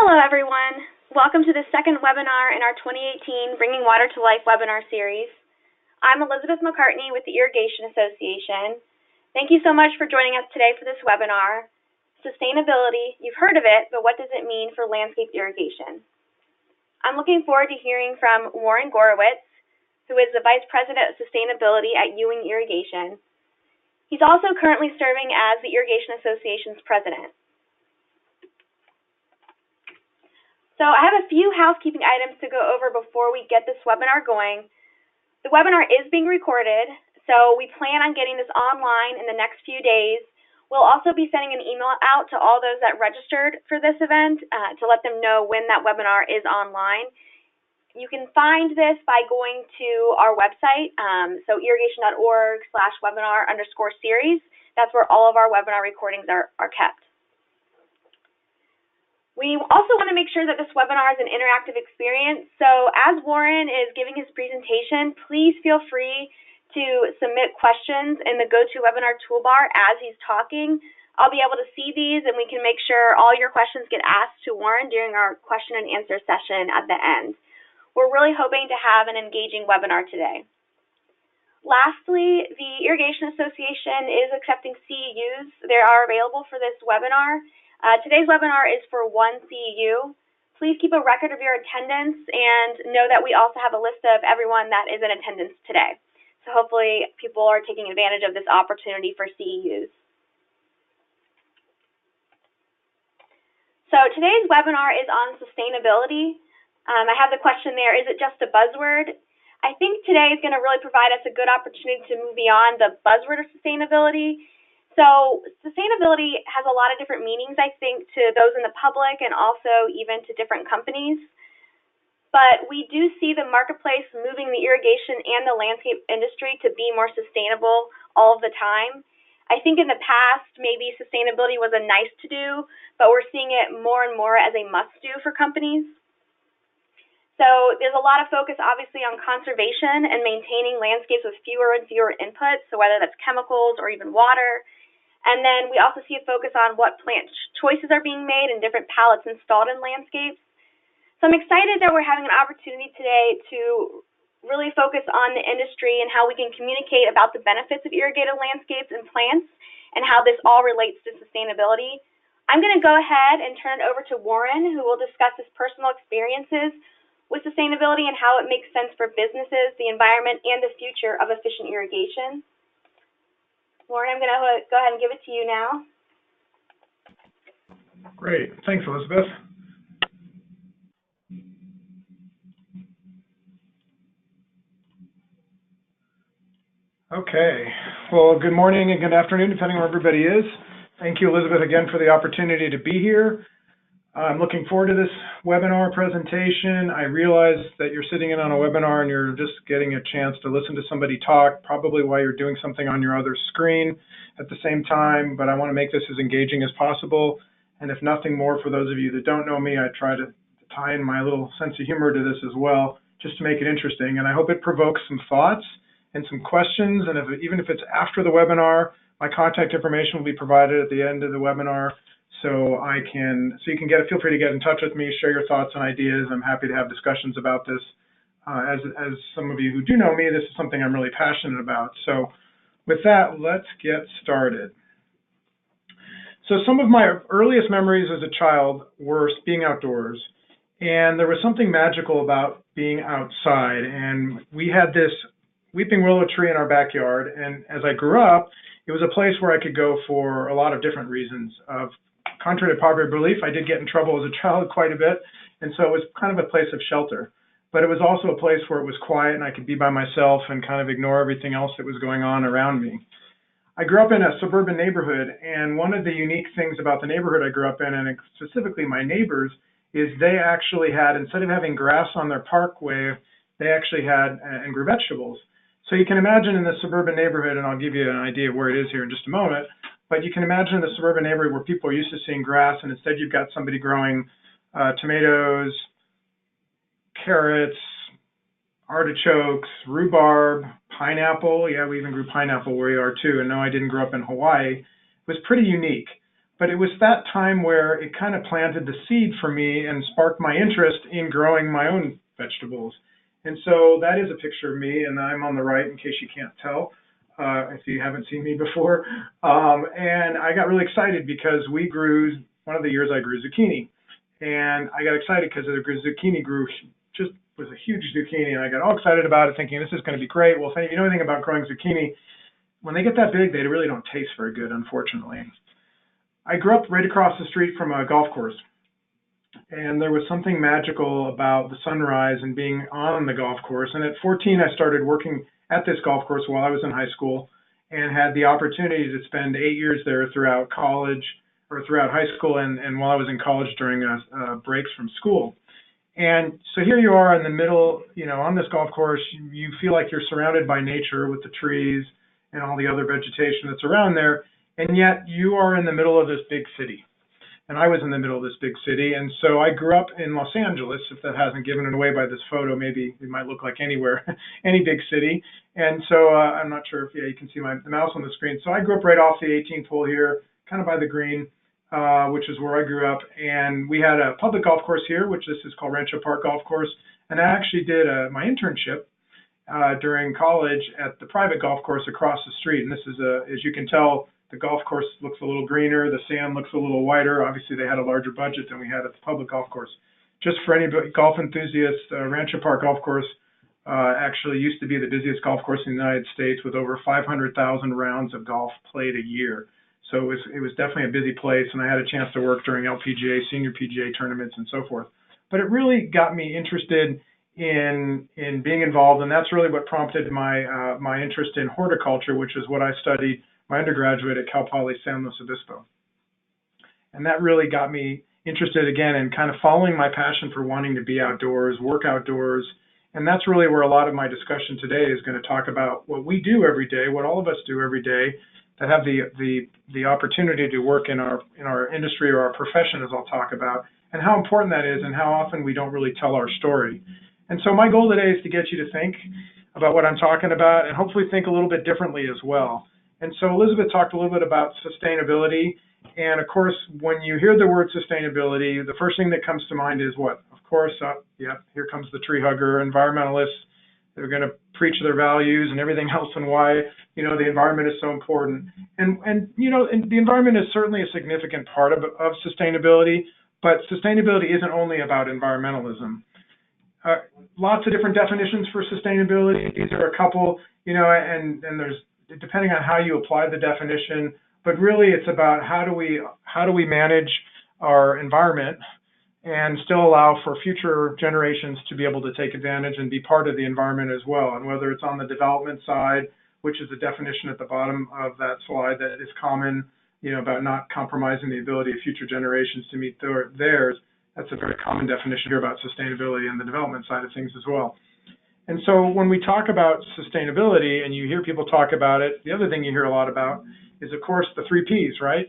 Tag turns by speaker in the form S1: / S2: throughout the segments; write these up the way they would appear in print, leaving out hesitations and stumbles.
S1: Hello, everyone. Welcome to the second webinar in our 2018 Bringing Water to Life webinar series. I'm Elizabeth McCartney with the Irrigation Association. Thank you so much for joining us today for this webinar. Sustainability, you've heard of it, but what does it mean for landscape irrigation? I'm looking forward to hearing from Warren Gorowitz, who is the Vice President of Sustainability at Ewing Irrigation. He's also currently serving as the Irrigation Association's President. So I have a few housekeeping items to go over before we get this webinar going. The webinar is being recorded, so we plan on getting this online in the next few days. We'll also be sending an email out to all those that registered for this event to let them know when that webinar is online. You can find this by going to our website, so irrigation.org/webinar_series. That's where all of our webinar recordings are kept. We also want to make sure that this webinar is an interactive experience. So as Warren is giving his presentation, please feel free to submit questions in the GoToWebinar toolbar as he's talking. I'll be able to see these, and we can make sure all your questions get asked to Warren during our question and answer session at the end. We're really hoping to have an engaging webinar today. Lastly, the Irrigation Association is accepting CEUs. They are available for this webinar. Today's webinar is for one CEU. Please keep a record of your attendance and know that we also have a list of everyone that is in attendance today. So hopefully people are taking advantage of this opportunity for CEUs. So today's webinar is on sustainability. I have the question there, is it just a buzzword? I think today is going to really provide us a good opportunity to move beyond the buzzword of sustainability. So sustainability has a lot of different meanings, I think, to those in the public and also even to different companies. But we do see the marketplace moving the irrigation and the landscape industry to be more sustainable all of the time. I think in the past, maybe sustainability was a nice to do, but we're seeing it more and more as a must do for companies. So there's a lot of focus, obviously, on conservation and maintaining landscapes with fewer and fewer inputs, so whether that's chemicals or even water. And then we also see a focus on what plant choices are being made and different pallets installed in landscapes. So I'm excited that we're having an opportunity today to really focus on the industry and how we can communicate about the benefits of irrigated landscapes and plants and how this all relates to sustainability. I'm going to go ahead and turn it over to Warren, who will discuss his personal experiences with sustainability and how it makes sense for businesses, the environment, and the future of efficient irrigation. Warren, I'm going to go ahead and give it to you now.
S2: Great. Thanks, Elizabeth. Okay. Well, good morning and good afternoon, depending on where everybody is. Thank you, Elizabeth, again for the opportunity to be here. I'm looking forward to this webinar presentation. I realize that you're sitting in on a webinar and you're just getting a chance to listen to somebody talk, probably while you're doing something on your other screen at the same time, but I want to make this as engaging as possible. And if nothing more, for those of you that don't know me, I try to tie in my little sense of humor to this as well, just to make it interesting. And I hope it provokes some thoughts and some questions. And even if it's after the webinar, my contact information will be provided at the end of the webinar. So you can feel free to get in touch with me, share your thoughts and ideas. I'm happy to have discussions about this. As some of you who do know me, this is something I'm really passionate about. So with that, let's get started. So some of my earliest memories as a child were being outdoors. And there was something magical about being outside. And we had this weeping willow tree in our backyard. And as I grew up, it was a place where I could go for a lot of different reasons. Contrary to popular belief, I did get in trouble as a child quite a bit, and so it was kind of a place of shelter. But it was also a place where it was quiet and I could be by myself and kind of ignore everything else that was going on around me. I grew up in a suburban neighborhood, and one of the unique things about the neighborhood I grew up in, and specifically my neighbors, is they actually had, instead of having grass on their parkway, they actually had and grew vegetables. So you can imagine in the suburban neighborhood, and I'll give you an idea of where it is here in just a moment, but you can imagine the suburban neighborhood where people are used to seeing grass, and instead you've got somebody growing tomatoes, carrots, artichokes, rhubarb, pineapple. Yeah, we even grew pineapple where we are too. And no, I didn't grow up in Hawaii. It was pretty unique. But it was that time where it kind of planted the seed for me and sparked my interest in growing my own vegetables. And so that is a picture of me, and I'm on the right in case you can't tell, if you haven't seen me before. And I got really excited because one of the years I grew zucchini. And I got excited because the zucchini was a huge zucchini, and I got all excited about it, thinking this is going to be great. Well, if you know anything about growing zucchini, when they get that big, they really don't taste very good, unfortunately. I grew up right across the street from a golf course, and there was something magical about the sunrise and being on the golf course. And at 14, I started working at this golf course while I was in high school and had the opportunity to spend 8 years there throughout college or throughout high school and while I was in college during breaks from school. And so here you are in the middle, on this golf course. You feel like you're surrounded by nature with the trees and all the other vegetation that's around there. And yet you are in the middle of this big city. And I was in the middle of this big city. And so I grew up in Los Angeles. If that hasn't given it away by this photo, maybe it might look like anywhere, any big city. And so I'm not sure if you can see the mouse on the screen. So I grew up right off the 18th hole here, kind of by the green, which is where I grew up. And we had a public golf course here, which this is called Rancho Park Golf Course. And I actually did my internship during college at the private golf course across the street. And this is, as you can tell, the golf course looks a little greener, the sand looks a little whiter. Obviously, they had a larger budget than we had at the public golf course. Just for any golf enthusiasts, Rancho Park Golf Course actually used to be the busiest golf course in the United States with over 500,000 rounds of golf played a year. So it was definitely a busy place, and I had a chance to work during LPGA, senior PGA tournaments, and so forth. But it really got me interested in being involved, and that's really what prompted my interest in horticulture, which is what I studied my undergraduate at Cal Poly San Luis Obispo. And that really got me interested again in kind of following my passion for wanting to be outdoors, work outdoors. And that's really where a lot of my discussion today is going to talk about what we do every day, what all of us do every day that have the opportunity to work in our industry or our profession, as I'll talk about, and how important that is and how often we don't really tell our story. And so my goal today is to get you to think about what I'm talking about and hopefully think a little bit differently as well. And so Elizabeth talked a little bit about sustainability. And of course, when you hear the word sustainability, the first thing that comes to mind is what? Of course, here comes the tree hugger, environmentalists. They're going to preach their values and everything else and why, the environment is so important. And the environment is certainly a significant part of sustainability, but sustainability isn't only about environmentalism. Lots of different definitions for sustainability. These are a couple, and there's, depending on how you apply the definition, but really it's about how do we manage our environment and still allow for future generations to be able to take advantage and be part of the environment as well. And whether it's on the development side, which is the definition at the bottom of that slide that is common, about not compromising the ability of future generations to meet theirs. That's a very common definition here about sustainability and the development side of things as well. And so when we talk about sustainability and you hear people talk about it, the other thing you hear a lot about is, of course, the 3 Ps, right?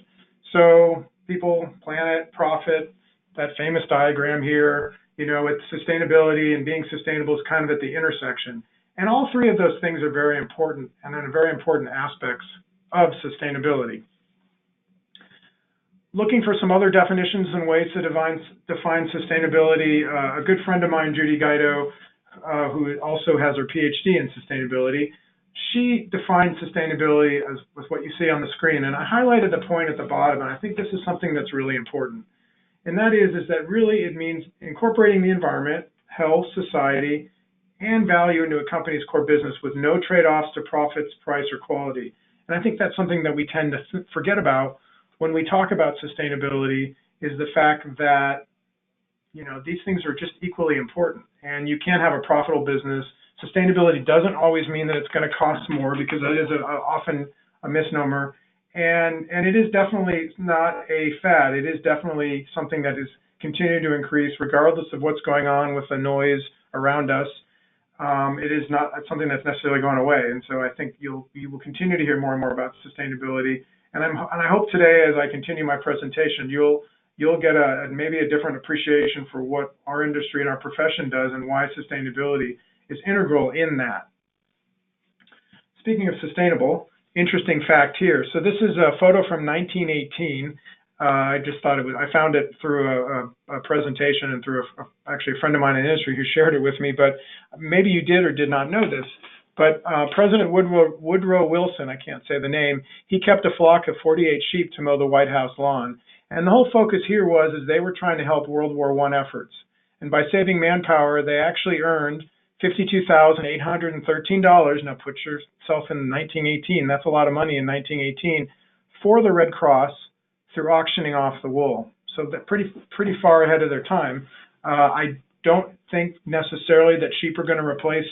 S2: So people, planet, profit, that famous diagram here, with sustainability and being sustainable is kind of at the intersection. And all 3 of those things are very important and are very important aspects of sustainability. Looking for some other definitions and ways to define sustainability, a good friend of mine, Judy Guido, who also has her PhD in sustainability, she defined sustainability as with what you see on the screen. And I highlighted the point at the bottom, and I think this is something that's really important. And that is that really it means incorporating the environment, health, society, and value into a company's core business with no trade-offs to profits, price, or quality. And I think that's something that we tend to forget about when we talk about sustainability, is the fact that these things are just equally important, and you can't have a profitable business. Sustainability doesn't always mean that it's going to cost more, because that is often a misnomer. And it is definitely not a fad. It is definitely something that is continuing to increase regardless of what's going on with the noise around us. It is not something that's necessarily going away. And so I think you will continue to hear more and more about sustainability. And I hope today, as I continue my presentation, you'll get maybe a different appreciation for what our industry and our profession does and why sustainability is integral in that. Speaking of sustainable, interesting fact here. So this is a photo from 1918. I just thought I found it through a presentation and through actually a friend of mine in the industry who shared it with me, but maybe you did or did not know this. But President Woodrow Wilson, I can't say the name, he kept a flock of 48 sheep to mow the White House lawn. And the whole focus here was they were trying to help World War I efforts. And by saving manpower, they actually earned $52,813. Now put yourself in 1918, that's a lot of money in 1918, for the Red Cross, through auctioning off the wool. So they're pretty far ahead of their time. I don't think necessarily that sheep are going to replace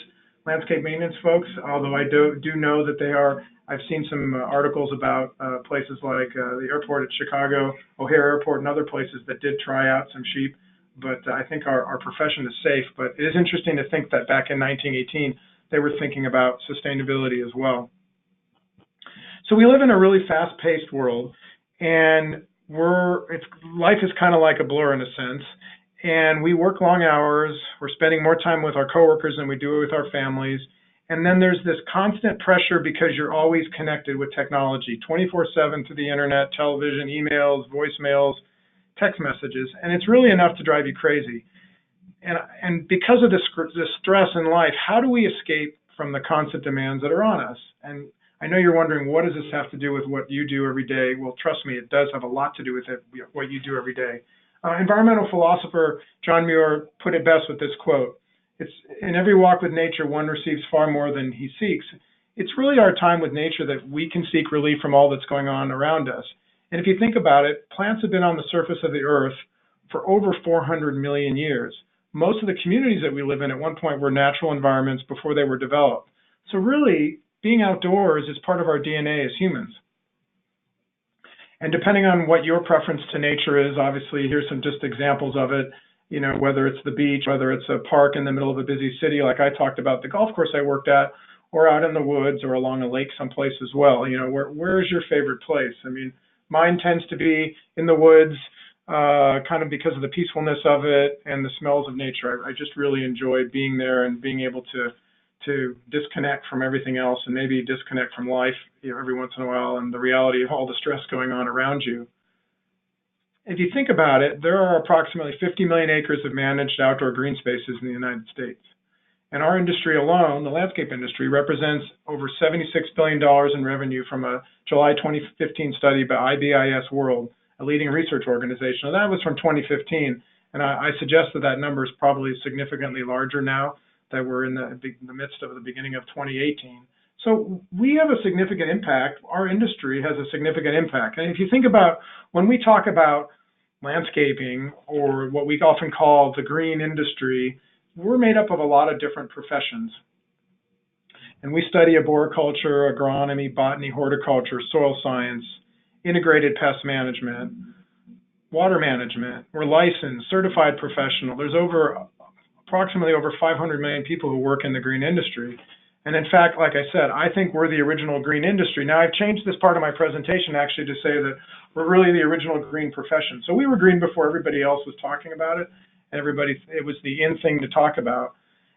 S2: landscape maintenance folks, although I do know that they are. I've seen some articles about places like the airport at Chicago, O'Hare Airport, and other places that did try out some sheep. But I think our profession is safe. But it is interesting to think that back in 1918, they were thinking about sustainability as well. So we live in a really fast-paced world, and life is kind of like a blur in a sense. And we work long hours. We're spending more time with our coworkers than we do with our families. And then there's this constant pressure because you're always connected with technology, 24/7 through the internet, television, emails, voicemails, text messages, and it's really enough to drive you crazy. And because of this stress in life, how do we escape from the constant demands that are on us? And I know you're wondering, what does this have to do with what you do every day? Well, trust me, it does have a lot to do with what you do every day. Environmental philosopher John Muir put it best with this quote: "It's in every walk with nature, one receives far more than he seeks." It's really our time with nature that we can seek relief from all that's going on around us. And if you think about it, plants have been on the surface of the earth for over 400 million years. Most of the communities that we live in at one point were natural environments before they were developed. So really, being outdoors is part of our DNA as humans. And depending on what your preference to nature is, obviously, here's some just examples of it, whether it's the beach, whether it's a park in the middle of a busy city, like I talked about, the golf course I worked at, or out in the woods or along a lake someplace as well. Where is your favorite place? I mean, mine tends to be in the woods, kind of because of the peacefulness of it and the smells of nature. I just really enjoy being there and being able to disconnect from everything else and maybe disconnect from life, every once in a while, and the reality of all the stress going on around you. If you think about it, there are approximately 50 million acres of managed outdoor green spaces in the United States. And our industry alone, the landscape industry, represents over $76 billion in revenue from a July 2015 study by IBIS World, a leading research organization. Now, that was from 2015, and I suggest that number is probably significantly larger now that we're in the midst of the beginning of 2018. So we have a significant impact. Our industry has a significant impact. And if you think about when we talk about landscaping, or what we often call the green industry, we're made up of a lot of different professions. And we study arboriculture, agronomy, botany, horticulture, soil science, integrated pest management, water management. We're licensed, certified professional. There's approximately over 500 million people who work in the green industry. And in fact, like I said, I think we're the original green industry. Now, I've changed this part of my presentation actually to say that we're really the original green profession. So we were green before everybody else was talking about it. And it was the in thing to talk about.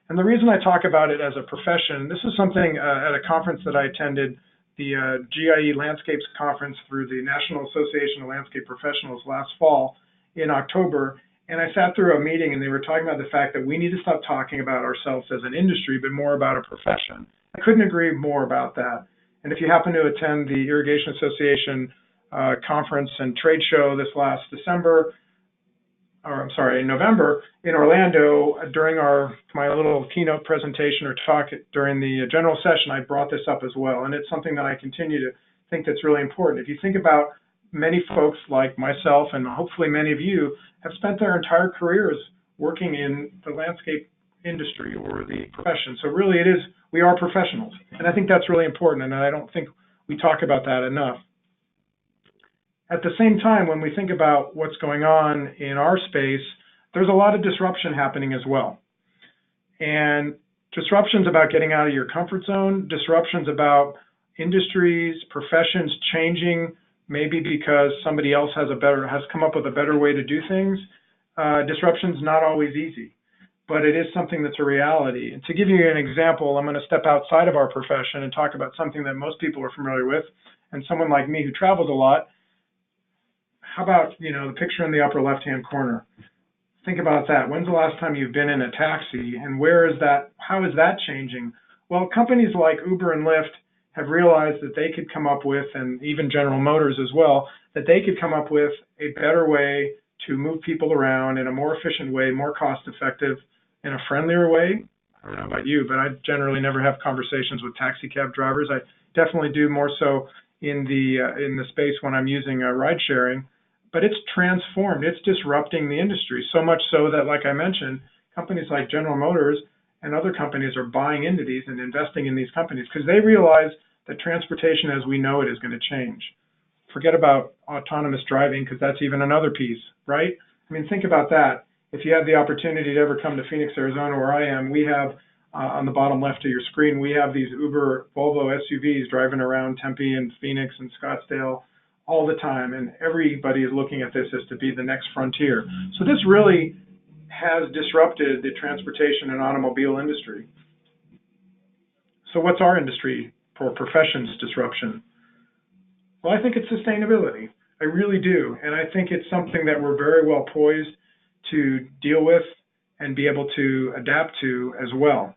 S2: And the reason I talk about it as a profession, this is something at a conference that I attended, the GIE Landscapes Conference through the National Association of Landscape Professionals last fall in October. And I sat through a meeting and they were talking about the fact that we need to stop talking about ourselves as an industry, but more about a profession. I couldn't agree more about that. And if you happen to attend the Irrigation Association conference and trade show this last November in Orlando, during my little keynote presentation or talk during the general session, I brought this up as well. And it's something that I continue to think that's really important. If you think about many folks like myself, and hopefully many of you, have spent their entire careers working in the landscape industry or the profession. So really we are professionals. And I think that's really important, and I don't think we talk about that enough. At the same time, when we think about what's going on in our space, there's a lot of disruption happening as well. And disruptions about getting out of your comfort zone, disruptions about industries, professions changing, maybe because somebody else has come up with a better way to do things. Disruption's not always easy, but it is something that's a reality. And to give you an example, I'm going to step outside of our profession and talk about something that most people are familiar with, and someone like me who travels a lot how about, the picture in the upper left-hand corner? Think about that. When's the last time you've been in a taxi, and where is that? How is that changing? Well, companies like Uber and Lyft have realized that they could come up with, and even General Motors as well, that they could come up with a better way to move people around in a more efficient way, more cost-effective, in a friendlier way. I don't know about you, but I generally never have conversations with taxi cab drivers. I definitely do more so in the space when I'm using ride sharing. But it's transformed. It's disrupting the industry so much so that, like I mentioned, companies like General Motors and other companies are buying into these and investing in these companies because they realize that transportation as we know it is going to change. Forget about autonomous driving because that's even another piece, right? I mean, think about that. If you have the opportunity to ever come to Phoenix, Arizona, where I am, we have on the bottom left of your screen, we have these Uber Volvo SUVs driving around Tempe and Phoenix and Scottsdale all the time, and everybody is looking at this as to be the next frontier. So this really has disrupted the transportation and automobile industry. So what's our industry for professions disruption? Well, I think it's sustainability. I really do. And I think it's something that we're very well poised to deal with and be able to adapt to as well.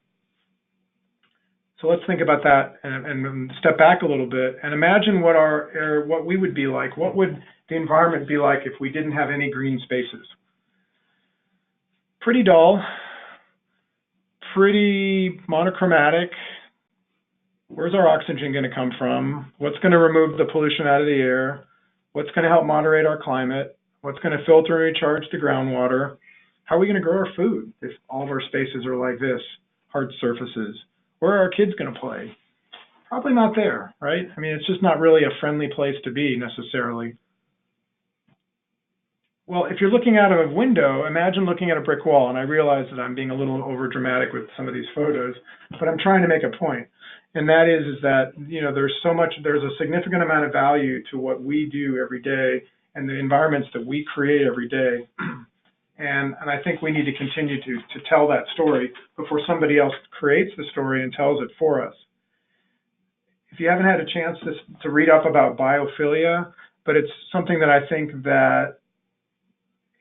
S2: So let's think about that and step back a little bit and imagine what we would be like. What would the environment be like if we didn't have any green spaces? Pretty dull, pretty monochromatic. Where's our oxygen going to come from? What's going to remove the pollution out of the air? What's going to help moderate our climate? What's going to filter and recharge the groundwater? How are we going to grow our food if all of our spaces are like this, hard surfaces? Where are our kids going to play? Probably not there, right? I mean, it's just not really a friendly place to be necessarily. Well, if you're looking out of a window, imagine looking at a brick wall, and I realize that I'm being a little over dramatic with some of these photos, but I'm trying to make a point. And that is that, there's a significant amount of value to what we do every day and the environments that we create every day. And I think we need to continue to tell that story before somebody else creates the story and tells it for us. If you haven't had a chance to read up about biophilia, but it's something that I think that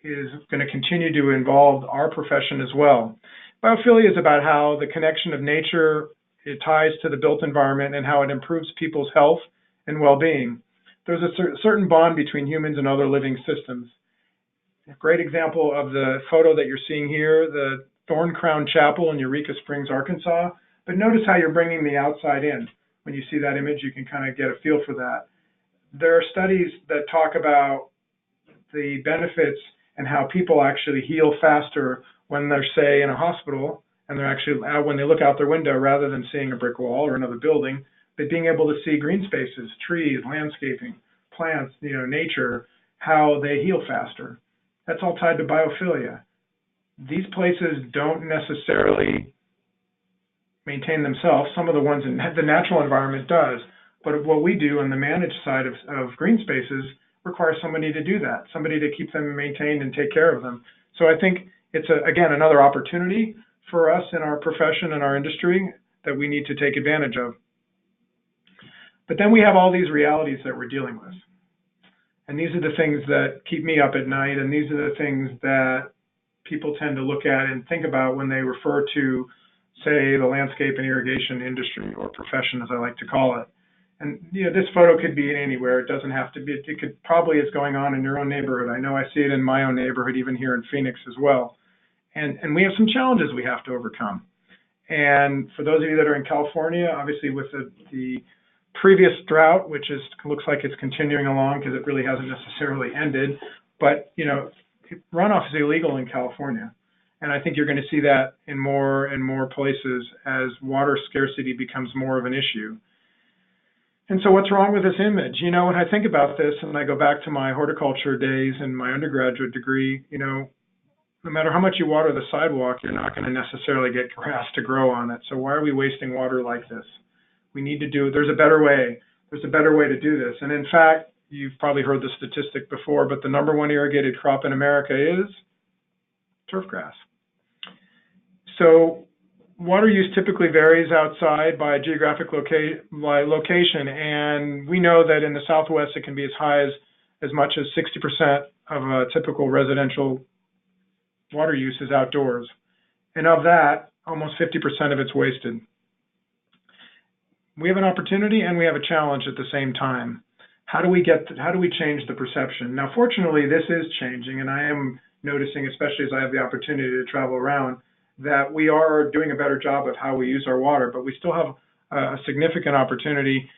S2: is going to continue to involve our profession as well. Biophilia is about how the connection of nature, it ties to the built environment and how it improves people's health and well-being. There's a certain bond between humans and other living systems. A great example of the photo that you're seeing here, the Thorn Crown Chapel in Eureka Springs, Arkansas. But notice how you're bringing the outside in. When you see that image, you can kind of get a feel for that. There are studies that talk about the benefits and how people actually heal faster when they're, say, in a hospital and they're actually out when they look out their window rather than seeing a brick wall or another building, but being able to see green spaces, trees, landscaping, plants, nature, how they heal faster. That's all tied to biophilia. These places don't necessarily maintain themselves. Some of the ones in the natural environment does, but what we do on the managed side of green spaces requires somebody to do that, somebody to keep them maintained and take care of them. So I think it's, again, another opportunity for us in our profession and our industry that we need to take advantage of. But then we have all these realities that we're dealing with. And these are the things that keep me up at night, and these are the things that people tend to look at and think about when they refer to, say, the landscape and irrigation industry, or profession as I like to call it. And this photo could be anywhere. It doesn't have to be. It could probably is going on in your own neighborhood. I know I see it in my own neighborhood, even here in Phoenix as well. And we have some challenges we have to overcome. And for those of you that are in California, obviously with the previous drought, which looks like it's continuing along because it really hasn't necessarily ended, but runoff is illegal in California. And I think you're going to see that in more and more places as water scarcity becomes more of an issue. And so what's wrong with this image? When I think about this and I go back to my horticulture days and my undergraduate degree, no matter how much you water the sidewalk, you're not going to necessarily get grass to grow on it. So why are we wasting water like this? We need to there's a better way. There's a better way to do this. And in fact, you've probably heard the statistic before, but the number one irrigated crop in America is turf grass. So water use typically varies outside by geographic location, and we know that in the Southwest it can be as high as much as 60% of a typical residential water use is outdoors. And of that, almost 50% of it's wasted. We have an opportunity and we have a challenge at the same time. How do we change the perception? Now, fortunately, this is changing, and I am noticing, especially as I have the opportunity to travel around, that we are doing a better job of how we use our water, but we still have a significant opportunity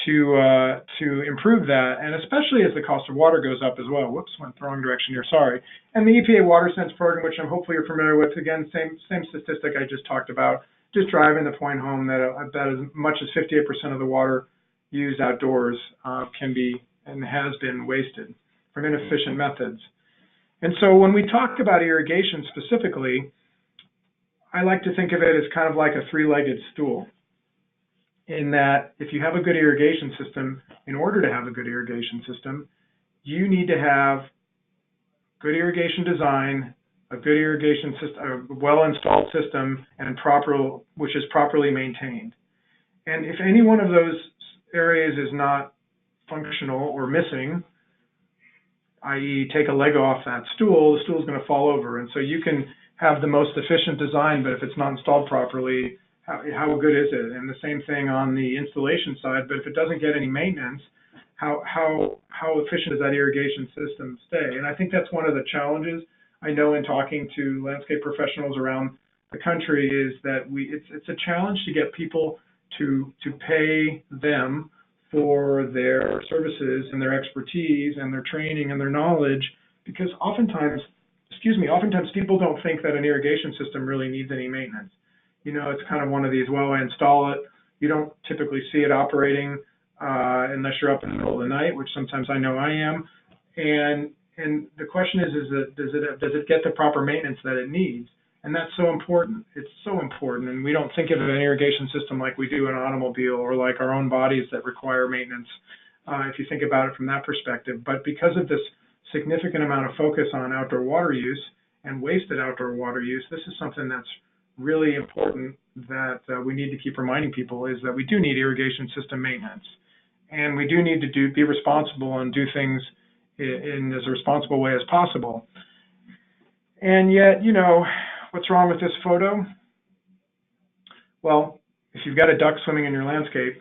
S2: to improve that, and especially as the cost of water goes up as well. Whoops, went the wrong direction here, sorry. And the EPA Water Sense program, which I'm hopefully you're familiar with, again, same statistic I just talked about, just driving the point home that as much as 58% of the water used outdoors can be and has been wasted from inefficient methods. And so when we talk about irrigation specifically, I like to think of it as kind of like a three-legged stool, in that if you have a good irrigation system, in order to have a good irrigation system, you need to have good irrigation design, a good irrigation system, a well-installed system, and which is properly maintained. And if any one of those areas is not functional or missing, i.e. take a leg off that stool, the stool is going to fall over. And so you can have the most efficient design, but if it's not installed properly, how good is it? And the same thing on the installation side, but if it doesn't get any maintenance, how efficient does that irrigation system stay? And I think that's one of the challenges I know in talking to landscape professionals around the country, is that it's a challenge to get people to pay them for their services and their expertise and their training and their knowledge, because oftentimes people don't think that an irrigation system really needs any maintenance. You know, it's kind of one of these, well, I install it, you don't typically see it operating unless you're up in the middle of the night, which sometimes I know I am. And the question is does it get the proper maintenance that it needs? And that's so important. It's so important. And we don't think of an irrigation system like we do an automobile, or like our own bodies that require maintenance, if you think about it from that perspective. But because of this significant amount of focus on outdoor water use and wasted outdoor water use, this is something that's really important that we need to keep reminding people, is that we do need irrigation system maintenance. And we do need to be responsible and do things in as responsible way as possible. And yet, you know, what's wrong with this photo? Well, if you've got a duck swimming in your landscape,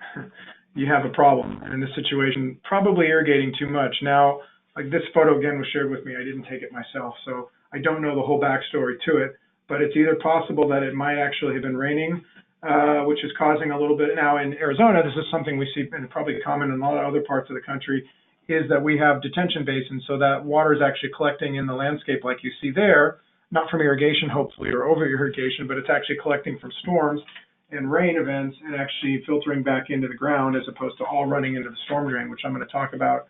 S2: you have a problem. And in this situation, probably irrigating too much. Now, like this photo again was shared with me, I didn't take it myself, so I don't know the whole backstory to it, but it's either possible that it might actually have been raining, which is causing a little bit. Now in Arizona, this is something we see, and probably common in a lot of other parts of the country, is that we have detention basins, so that water is actually collecting in the landscape like you see there, not from irrigation, hopefully, or over irrigation, but it's actually collecting from storms and rain events and actually filtering back into the ground, as opposed to all running into the storm drain, which I'm going to talk about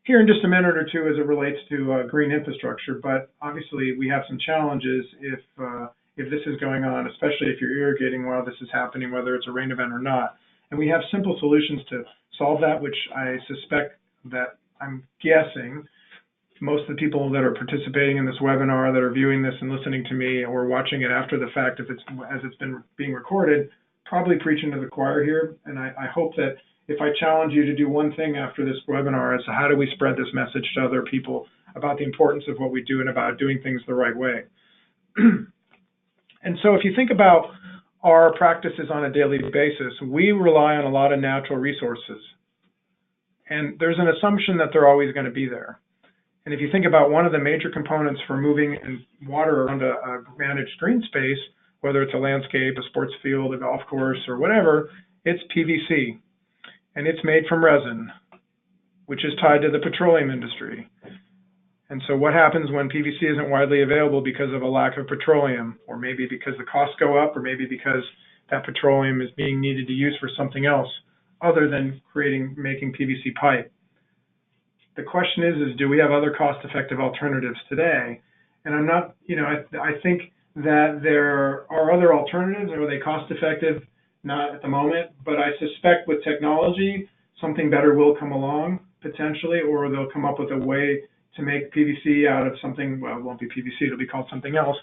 S2: here in just a minute or two as it relates to green infrastructure. But obviously we have some challenges if this is going on, especially if you're irrigating while this is happening, whether it's a rain event or not. And we have simple solutions to solve that, which I suspect that I'm guessing most of the people that are participating in this webinar, that are viewing this and listening to me, or watching it after the fact, if it's been being recorded, probably preaching to the choir here. And I hope that if I challenge you to do one thing after this webinar, as to how do we spread this message to other people about the importance of what we do and about doing things the right way. And so if you think about our practices on a daily basis, we rely on a lot of natural resources. And there's an assumption that they're always going to be there. And if you think about one of the major components for moving water around a managed green space, whether it's a landscape, a sports field, a golf course, or whatever, it's PVC. And it's made from resin, which is tied to the petroleum industry. And so what happens when PVC isn't widely available because of a lack of petroleum, or maybe because the costs go up, or maybe because that petroleum is being needed to use for something else other than making PVC pipe? The question is do we have other cost-effective alternatives today? And I'm not, I think that there are other alternatives. Are they cost-effective? Not at the moment, but I suspect with technology, something better will come along potentially, or they'll come up with a way to make PVC out of something, well, it won't be PVC, it'll be called something else,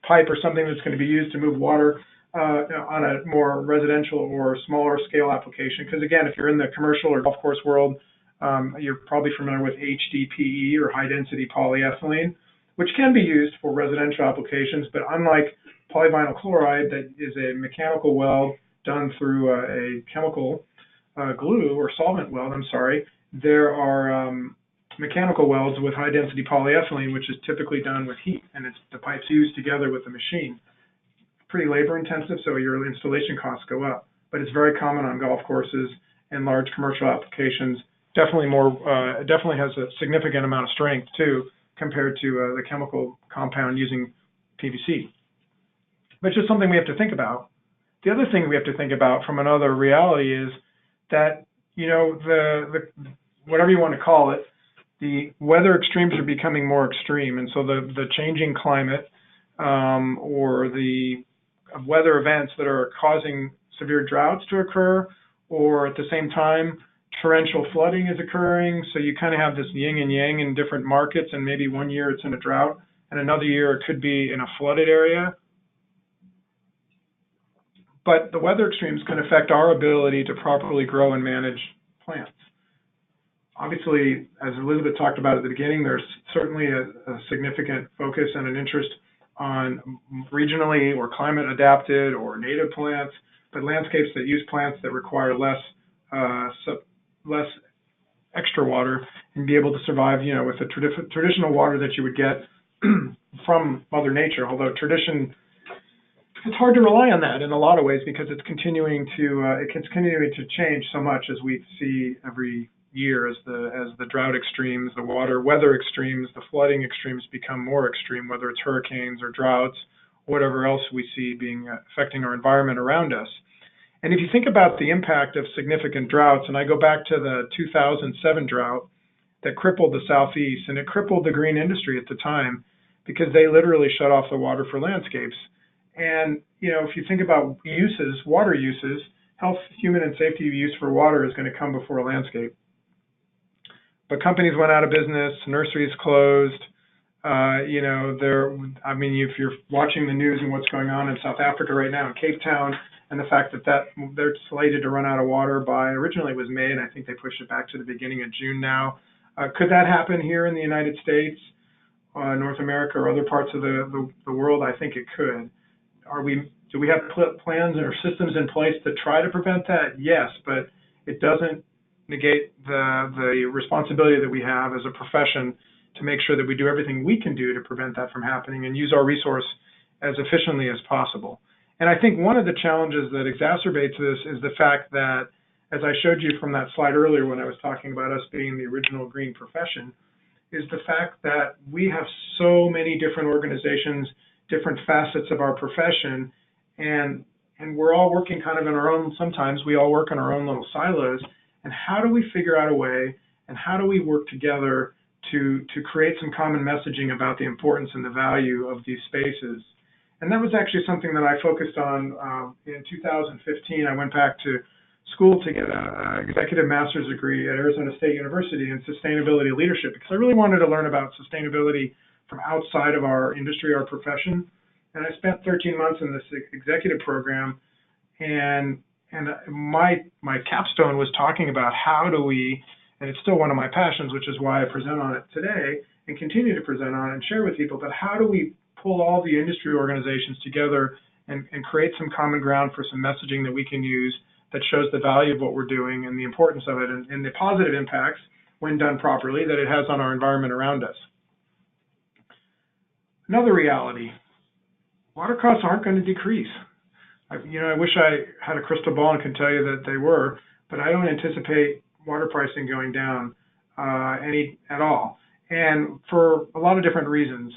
S2: pipe or something that's going to be used to move water on a more residential or smaller scale application. Because again, if you're in the commercial or golf course world, You're probably familiar with HDPE, or high-density polyethylene, which can be used for residential applications, but unlike polyvinyl chloride, that is a mechanical weld done through a chemical glue or solvent weld, there are mechanical welds with high-density polyethylene, which is typically done with heat, and it's the pipes fused together with the machine. Pretty labor-intensive, so your installation costs go up, but it's very common on golf courses and large commercial applications. Definitely has a significant amount of strength too, compared to the chemical compound using PVC. But just something we have to think about. The other thing we have to think about from another reality is that, you know, the whatever you want to call it, the weather extremes are becoming more extreme, and so the changing climate or the weather events that are causing severe droughts to occur, or at the same time torrential flooding is occurring. So you kind of have this yin and yang in different markets, and maybe one year it's in a drought and another year it could be in a flooded area. But the weather extremes can affect our ability to properly grow and manage plants. Obviously, as Elizabeth talked about at the beginning, there's certainly a significant focus and an interest on regionally or climate adapted or native plants, but landscapes that use plants that require less extra water and be able to survive, you know, with the traditional water that you would get from Mother Nature. Although tradition, it's hard to rely on that in a lot of ways because it's continuing to change so much, as we see every year as the drought extremes, the weather extremes, the flooding extremes become more extreme, whether it's hurricanes or droughts, whatever else we see affecting our environment around us. And if you think about the impact of significant droughts, and I go back to the 2007 drought that crippled the Southeast, and it crippled the green industry at the time because they literally shut off the water for landscapes. And, you know, if you think about water uses, health, human, and safety use for water is going to come before a landscape. But companies went out of business, nurseries closed. You know, if you're watching the news and what's going on in South Africa right now, in Cape Town, and the fact that they're slated to run out of water by, originally it was May, and I think they pushed it back to the beginning of June now. Could that happen here in the United States, North America, or other parts of the world? I think it could. Do we have plans or systems in place to try to prevent that? Yes, but it doesn't negate the responsibility that we have as a profession to make sure that we do everything we can do to prevent that from happening and use our resource as efficiently as possible. And I think one of the challenges that exacerbates this is the fact that, as I showed you from that slide earlier when I was talking about us being the original green profession, is the fact that we have so many different organizations, different facets of our profession, and we're all working kind of in our own, sometimes we all work in our own little silos. And how do we figure out a way, and how do we work together to create some common messaging about the importance and the value of these spaces? And that was actually something that I focused on in 2015. I went back to school to get an executive master's degree at Arizona State University in sustainability leadership, because I really wanted to learn about sustainability from outside of our industry, our profession. And I spent 13 months in this executive program, and my capstone was talking about how do we, and it's still one of my passions, which is why I present on it today and continue to present on it and share with people, but how do we pull all the industry organizations together and create some common ground for some messaging that we can use that shows the value of what we're doing and the importance of it and the positive impacts, when done properly, that it has on our environment around us. Another reality, water costs aren't going to decrease. I wish I had a crystal ball and could tell you that they were, but I don't anticipate water pricing going down any at all, and for a lot of different reasons.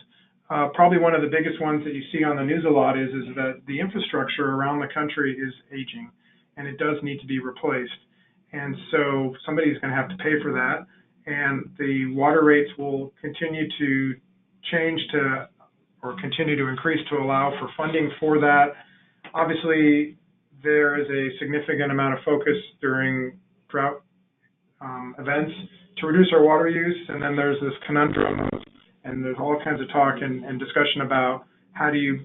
S2: Probably one of the biggest ones that you see on the news a lot is that the infrastructure around the country is aging, and it does need to be replaced. And so somebody's going to have to pay for that, and the water rates will continue to change or continue to increase to allow for funding for that. Obviously, there is a significant amount of focus during drought events to reduce our water use, and then there's this conundrum and there's all kinds of talk and discussion about how do you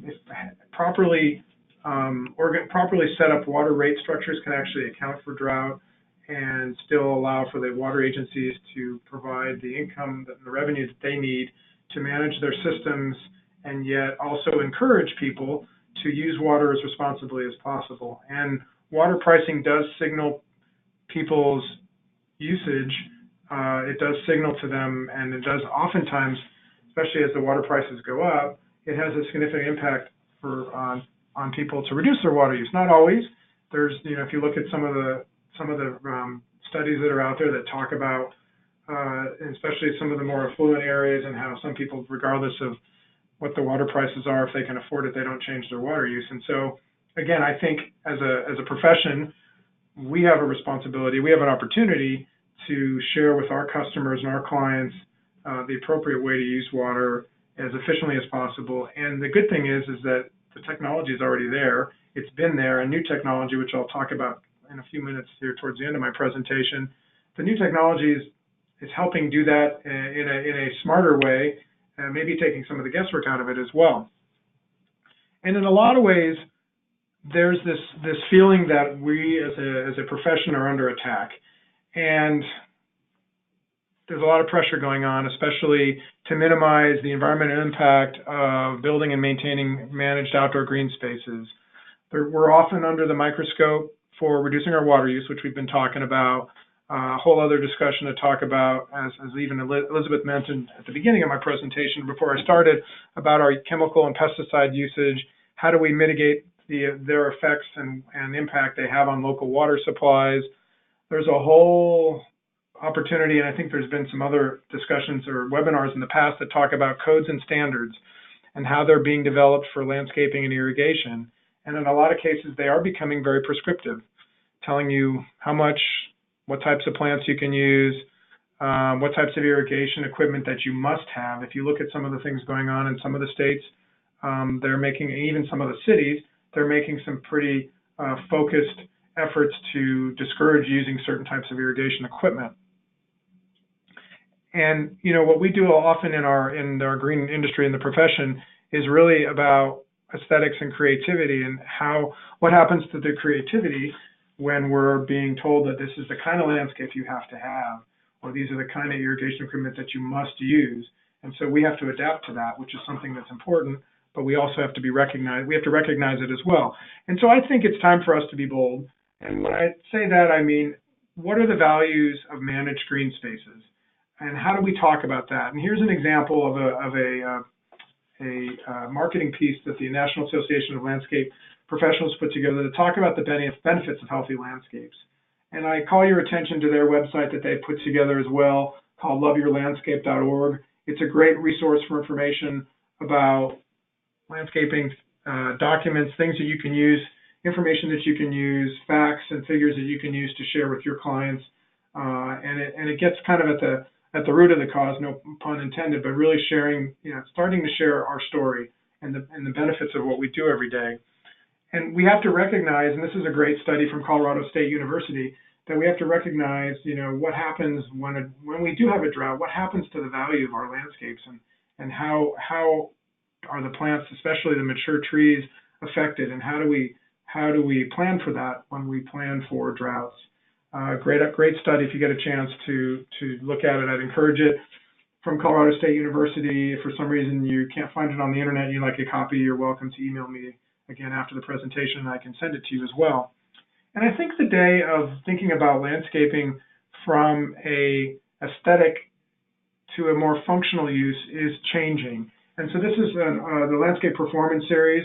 S2: properly set up water rate structures can actually account for drought, and still allow for the water agencies to provide the income, the revenue that they need to manage their systems, and yet also encourage people to use water as responsibly as possible. And water pricing does signal people's usage. It does signal to them, and it does oftentimes, especially as the water prices go up, it has a significant impact on people to reduce their water use. Not always. There's, if you look at some of the studies that are out there that talk about, especially some of the more affluent areas, and how some people, regardless of what the water prices are, if they can afford it, they don't change their water use. And so, again, I think as a profession, we have a responsibility, we have an opportunity to share with our customers and our clients the appropriate way to use water as efficiently as possible. And the good thing is that the technology is already there. It's been there, and new technology, which I'll talk about in a few minutes here towards the end of my presentation. The new technology is helping do that in a smarter way, maybe taking some of the guesswork out of it as well. And in a lot of ways, there's this feeling that we as a profession are under attack. And there's a lot of pressure going on, especially to minimize the environmental impact of building and maintaining managed outdoor green spaces. We're often under the microscope for reducing our water use, which we've been talking about. A whole other discussion to talk about, as even Elizabeth mentioned at the beginning of my presentation before I started, about our chemical and pesticide usage. How do we mitigate their effects and impact they have on local water supplies? There's a whole opportunity, and I think there's been some other discussions or webinars in the past that talk about codes and standards and how they're being developed for landscaping and irrigation. And in a lot of cases, they are becoming very prescriptive, telling you what types of plants you can use, what types of irrigation equipment that you must have. If you look at some of the things going on in some of the states, they're making, even some of the cities, they're making some pretty focused efforts to discourage using certain types of irrigation equipment. And what we do often in our green industry and the profession is really about aesthetics and creativity, and what happens to the creativity when we're being told that this is the kind of landscape you have to have, or these are the kind of irrigation equipment that you must use. And so we have to adapt to that, which is something that's important, but we also have to recognize it as well. And so I think it's time for us to be bold. And when I say that, I mean, what are the values of managed green spaces? And how do we talk about that? And here's an example of a marketing piece that the National Association of Landscape Professionals put together to talk about the benefits of healthy landscapes. And I call your attention to their website that they put together as well, called loveyourlandscape.org. It's a great resource for information about landscaping documents, things that you can use, information that you can use, facts and figures that you can use to share with your clients. And it gets kind of at the root of the cause, no pun intended, but really sharing, starting to share our story and the benefits of what we do every day. And we have to recognize, and this is a great study from Colorado State University, that we have to recognize, what happens when we do have a drought, what happens to the value of our landscapes, and how are the plants, especially the mature trees, affected, and how do we plan for that when we plan for droughts. Great study. If you get a chance to look at it, I'd encourage it. From Colorado State University. If for some reason you can't find it on the internet and you'd like a copy, you're welcome to email me again after the presentation, and I can send it to you as well. And I think the day of thinking about landscaping from a aesthetic to a more functional use is changing. And so this is the Landscape Performance Series,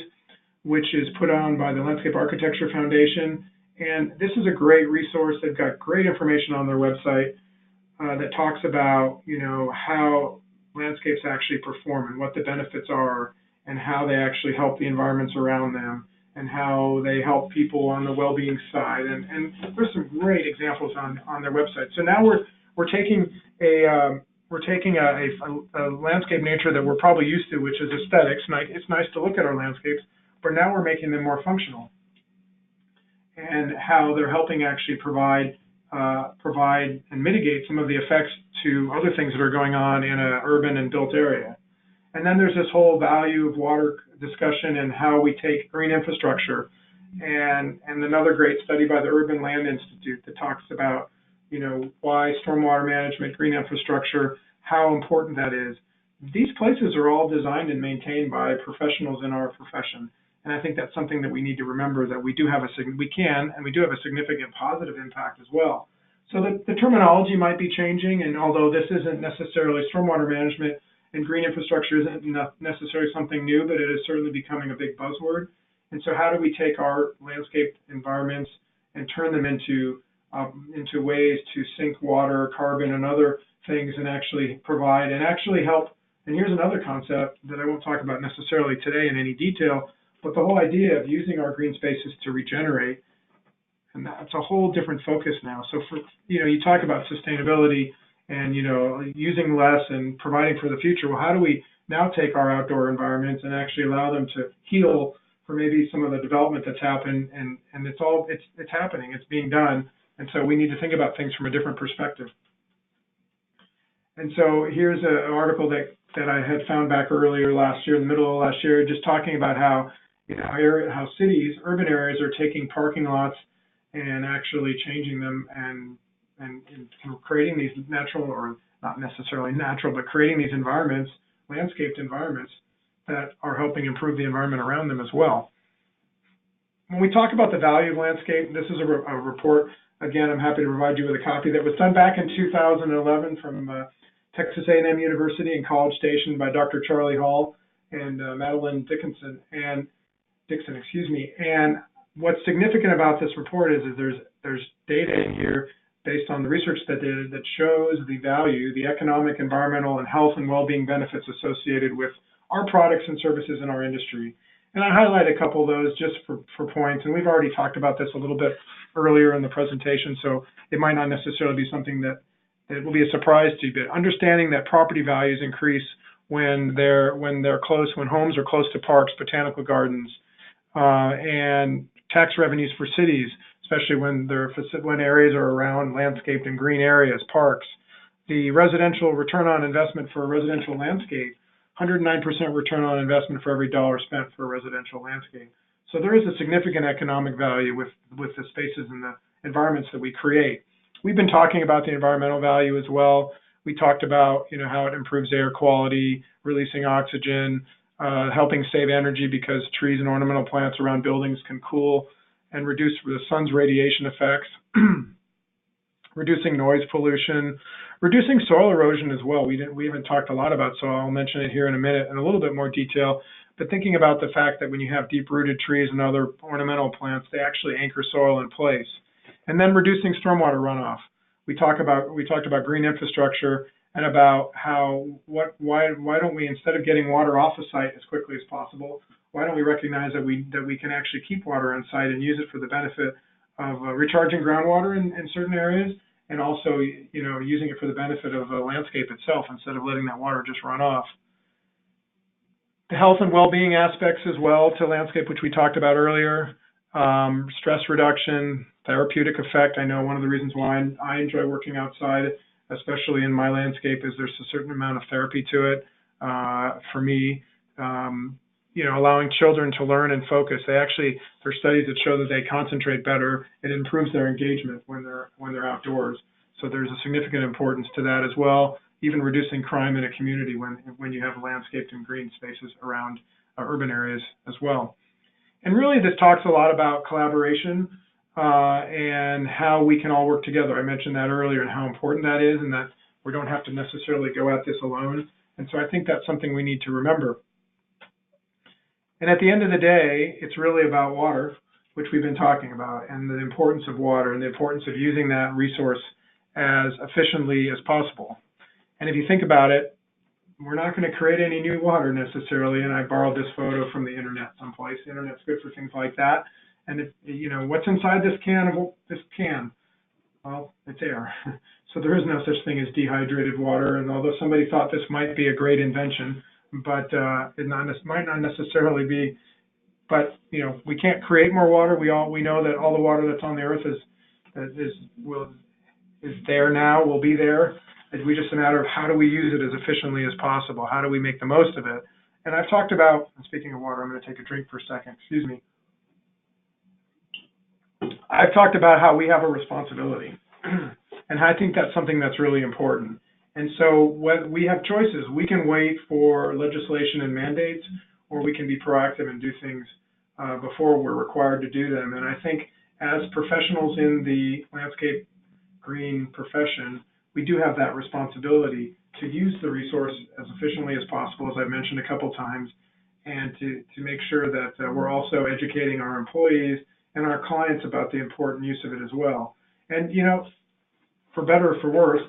S2: which is put on by the Landscape Architecture Foundation. And this is a great resource. They've got great information on their website that talks about, how landscapes actually perform and what the benefits are, and how they actually help the environments around them, and how they help people on the well-being side. And there's some great examples on their website. So now we're taking a landscape nature that we're probably used to, which is aesthetics. It's nice to look at our landscapes, but now we're making them more functional, and how they're helping actually provide and mitigate some of the effects to other things that are going on in an urban and built area. And then there's this whole value of water discussion and how we take green infrastructure and another great study by the Urban Land Institute that talks about, why stormwater management, green infrastructure, how important that is. These places are all designed and maintained by professionals in our profession. And I think that's something that we need to remember, that we do have a significant positive impact as well. So the terminology might be changing, and although this isn't necessarily stormwater management and green infrastructure isn't necessarily something new, but it is certainly becoming a big buzzword. And so how do we take our landscape environments and turn them into ways to sink water, carbon, and other things, and actually provide and actually help. And here's another concept that I won't talk about necessarily today in any detail, but the whole idea of using our green spaces to regenerate, and that's a whole different focus now. So for, you talk about sustainability and, using less and providing for the future. Well, how do we now take our outdoor environments and actually allow them to heal for maybe some of the development that's happened, and it's happening, it's being done. And so we need to think about things from a different perspective. And so here's an article that I had found back earlier last year, in the middle of last year, just talking about how cities, urban areas, are taking parking lots and actually changing them and creating these natural, or not necessarily natural, but creating these environments, landscaped environments that are helping improve the environment around them as well. When we talk about the value of landscape, this is a report. Again, I'm happy to provide you with a copy that was done back in 2011 from Texas A&M University in College Station by Dr. Charlie Hall and Madeline Dixon. And what's significant about this report is there's data in here based on the research that shows the value, the economic, environmental, and health and well-being benefits associated with our products and services in our industry. And I highlight a couple of those just for points, and we've already talked about this a little bit earlier in the presentation, so it might not necessarily be something that will be a surprise to you, but understanding that property values increase when homes are close to parks, botanical gardens, and tax revenues for cities, especially when areas are around landscaped and green areas, parks. The residential return on investment for a residential landscape, 109% return on investment for every dollar spent for a residential landscape. So there is a significant economic value with the spaces and the environments that we create. We've been talking about the environmental value as well. We talked about how it improves air quality, releasing oxygen, helping save energy because trees and ornamental plants around buildings can cool and reduce the sun's radiation effects, reducing noise pollution, reducing soil erosion as well. We haven't talked a lot about soil. I'll mention it here in a minute in a little bit more detail. But thinking about the fact that when you have deep-rooted trees and other ornamental plants, they actually anchor soil in place. And then reducing stormwater runoff. We talked about green infrastructure and about why don't we, instead of getting water off a site as quickly as possible, why don't we recognize that we can actually keep water on site and use it for the benefit of recharging groundwater in certain areas, and also using it for the benefit of the landscape itself instead of letting that water just run off. The health and well-being aspects as well to landscape, which we talked about earlier, stress reduction, therapeutic effect. I know one of the reasons why I enjoy working outside, especially in my landscape, is there's a certain amount of therapy to it. For me, allowing children to learn and focus. There's studies that show that they concentrate better. It improves their engagement when they're outdoors. So there's a significant importance to that as well. Even reducing crime in a community when you have landscaped and green spaces around urban areas as well. And really, this talks a lot about collaboration and how we can all work together. I mentioned that earlier and how important that is, and that we don't have to necessarily go at this alone. And so I think that's something we need to remember. And at the end of the day, it's really about water, which we've been talking about, and the importance of water and the importance of using that resource as efficiently as possible. And if you think about it, we're not going to create any new water necessarily. And I borrowed this photo from the internet someplace. The internet's good for things like that. And if, what's inside this can? Well, it's air. So there is no such thing as dehydrated water. And although somebody thought this might be a great invention, but it might not necessarily be. But we can't create more water. We know that all the water that's on the earth is there now, will be there. It's just a matter of how do we use it as efficiently as possible? How do we make the most of it? And I've talked about, and speaking of water, I'm going to take a drink for a second, excuse me. I've talked about how we have a responsibility, and I think that's something that's really important. And so when we have choices, we can wait for legislation and mandates, or we can be proactive and do things before we're required to do them. And I think as professionals in the landscape green profession, we do have that responsibility to use the resource as efficiently as possible, as I've mentioned a couple times, and to make sure that we're also educating our employees and our clients about the important use of it as well. And, you know, for better or for worse,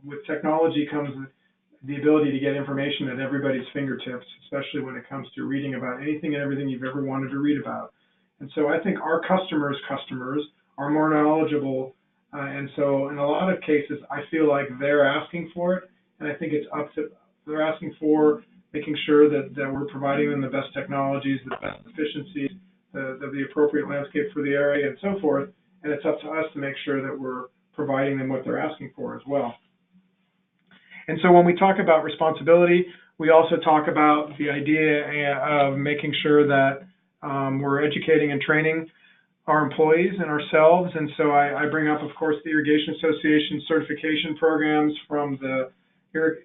S2: with technology comes the ability to get information at everybody's fingertips, especially when it comes to reading about anything and everything you've ever wanted to read about. And so I think our customers are more knowledgeable. And so in a lot of cases, I feel like they're asking for it. And I think it's up to, they're asking for making sure that we're providing them the best technologies, the best efficiencies, the appropriate landscape for the area and so forth. And it's up to us to make sure that we're providing them what they're asking for as well. And so when we talk about responsibility, we also talk about the idea of making sure that we're educating and training our employees and ourselves. And so I bring up, of course, the Irrigation Association certification programs, from the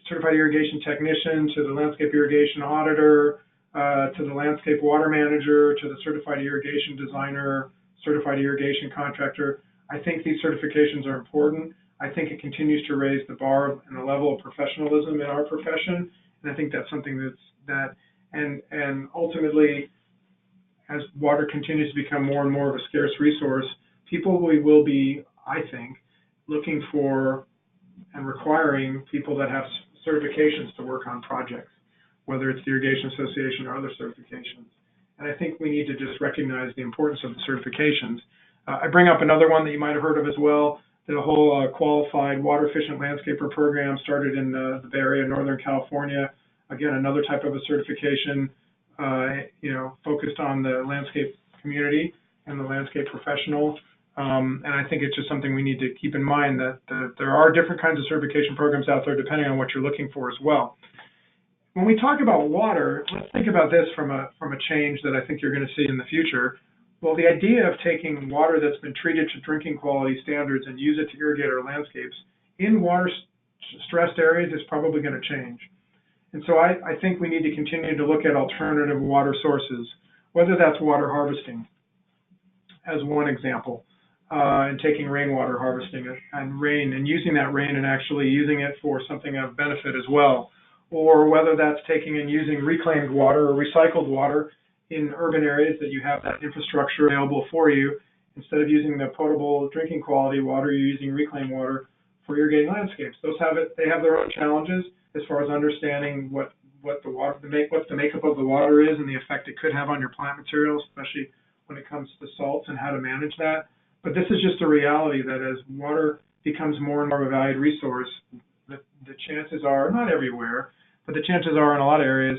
S2: Certified Irrigation Technician to the Landscape Irrigation Auditor, to the Landscape Water Manager, to the Certified Irrigation Designer, Certified Irrigation Contractor. I think these certifications are important. I think it continues to raise the bar and the level of professionalism in our profession, and I think that's something and ultimately, as water continues to become more and more of a scarce resource, people will be, I think, looking for and requiring people that have certifications to work on projects, whether it's the Irrigation Association or other certifications. And I think we need to just recognize the importance of the certifications. I bring up another one that you might have heard of as well, the whole Qualified Water Efficient Landscaper program started in the Bay Area, Northern California. Again, another type of a certification, focused on the landscape community and the landscape professional. And I think it's just something we need to keep in mind, that there are different kinds of certification programs out there depending on what you're looking for as well. When we talk about water, let's think about this from a change that I think you're going to see in the future. Well, the idea of taking water that's been treated to drinking quality standards and use it to irrigate our landscapes in water-stressed areas is probably going to change. And so I think we need to continue to look at alternative water sources, whether that's water harvesting as one example, and taking rainwater harvesting and rain and using that rain and actually using it for something of benefit as well, or whether that's taking and using reclaimed water or recycled water in urban areas that you have that infrastructure available for you. Instead of using the potable drinking quality water, you're using reclaimed water for irrigating landscapes. They have their own challenges as far as understanding what the makeup of the water is and the effect it could have on your plant materials, especially when it comes to salts and how to manage that. But this is just a reality that as water becomes more and more of a valued resource, the chances are, not everywhere, but the chances are in a lot of areas,